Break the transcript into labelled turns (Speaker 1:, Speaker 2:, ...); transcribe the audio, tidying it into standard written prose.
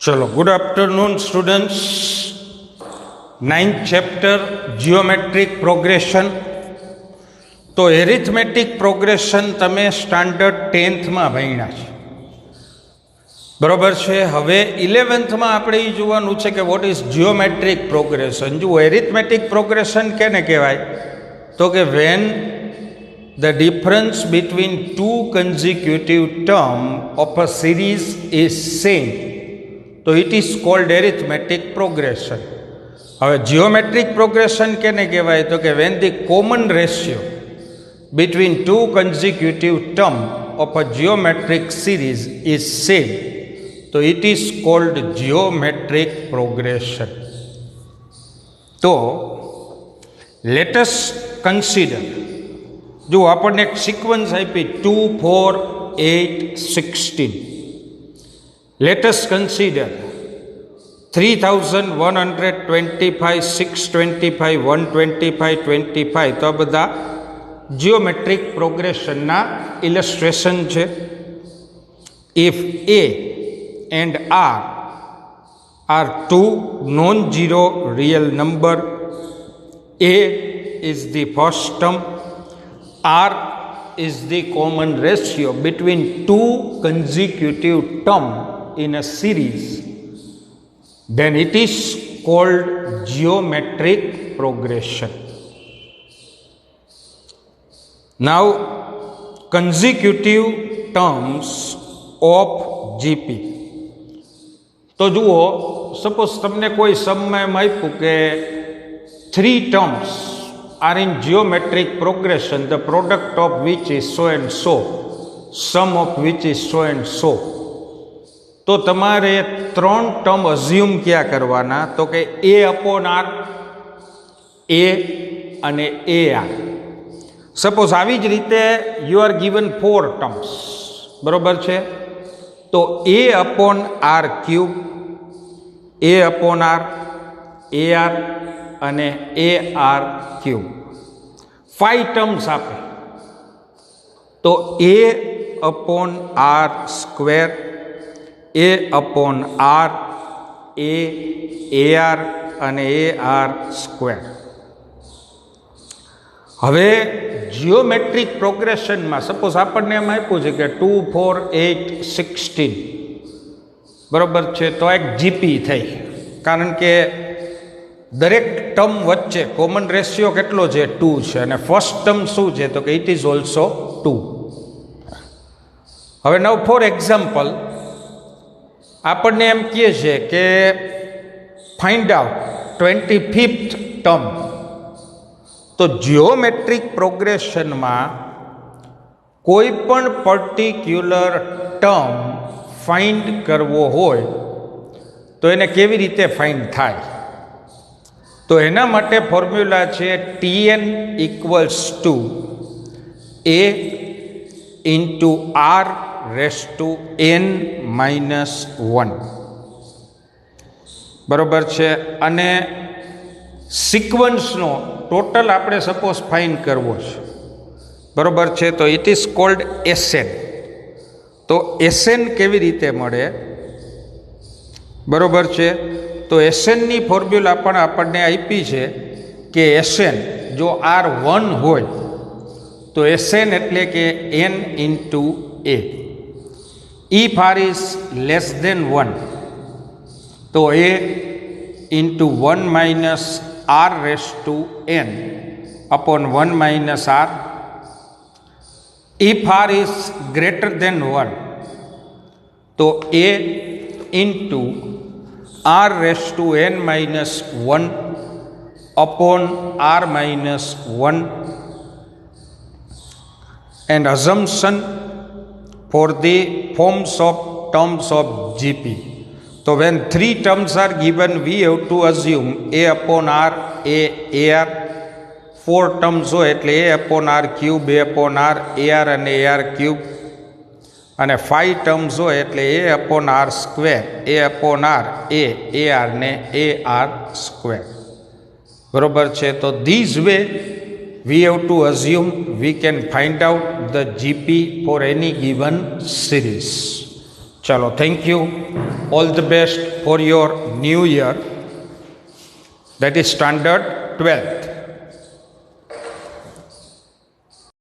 Speaker 1: चलो, good afternoon students. 9th chapter geometric progression. तो arithmetic progression तमे स्टाન્ડર્ડ 10th में भण्या छे, बराबर है। हवे 11th में આપણે એ જોવાનું છે કે વોટ ઇઝ जियोमेट्रिक प्रोग्रेशन। जो एरिथमेटिक प्रोग्रेशन केने कहेवाय तो कि when the difference between two consecutive term of a series is same तो it is called arithmetic progression. हवे जियोमेट्रिक प्रोग्रेशन केने कहेवाय तो कि when the common ratio between two consecutive term of a geometric series is same तो it is called geometric progression. तो let us consider, जो आपने एक सीक्वेंस आपी 2, 4, 8, 16। Let us consider 3125, 625, 125, 25। तो आ बधा जियोमेट्रिक प्रोग्रेशन ना इलस्ट्रेशन है। If a and r are two non-zero real number, a is the first term, r is the common ratio between two consecutive terms in a series, then it is called geometric progression. Now, consecutive terms of GP. तो जुओ, suppose तमने कोई समय में आप्યું કે 3 terms are in geometric progression, the product of which is so and so, sum of which is so and so। तो तमारे 3 term assume क्या करवाना तो कि a upon r, a અને ar। सपोज આવી જ રીતે you are given 4 terms, बरोबर છે। तो a upon r cube, a upon r, ar અને ar क्यूब 5 टर्म्स आपे तो a upon r square, a upon r, a ar અને ar स्क्वेर। हवे जियोमेट्रिक प्रोग्रेशन में सपोज आपने एम आप्યું છે કે 2, 4, 8, 16, बराबर है। तो एक जीपी थी, कारण के दरेक टर्म वच्चे कॉमन रेशियो केटलो है 2 है और फर्स्ट टर्म शू है तो कि इट इज ऑल्सो 2। हवे नाउ फॉर एग्जाम्पल आपने एम कहे छे के फाइंड आउट 25th टर्म। तो जियोमेट्रिक प्रोग्रेशन में कोईपण पर्टिक्युलर टर्म फाइंड करवो होय तो एने केवी रीते फाइंड थाय तो एना माटे फॉर्म्युला छे Tn equals to a into r raise to n minus 1, बराबर है। अने सीक्वेंस नो टोटल आपणे सपोज फाइंड करवो छे, बराबर है। तो इट इज कॉल्ड Sn। तो Sn केवी रीते मळे, बराबर है। तो Sn नी फॉर्म्युला पण आपणे आपी छे के Sn जो R1 होय तो Sn एटले के n into a। If r is less than 1 तो a into 1 minus r raise to n upon 1 minus r। If r is greater than 1 तो a into r raise to n minus 1 upon r minus 1। And assumption for the forms of terms of GP। तो when 3 terms are given we have to assume a upon r, a ar। 4 terms हो એટલે a upon r cube, a upon r, ar અને ar cube. અને 5 terms हो એટલે a upon r square, a upon r, a ar ને ar square, बराबर है। तो these way we have to assume we can find out the GP for any given series. Chalo, thank you. All the best for your new year, that is standard 12th.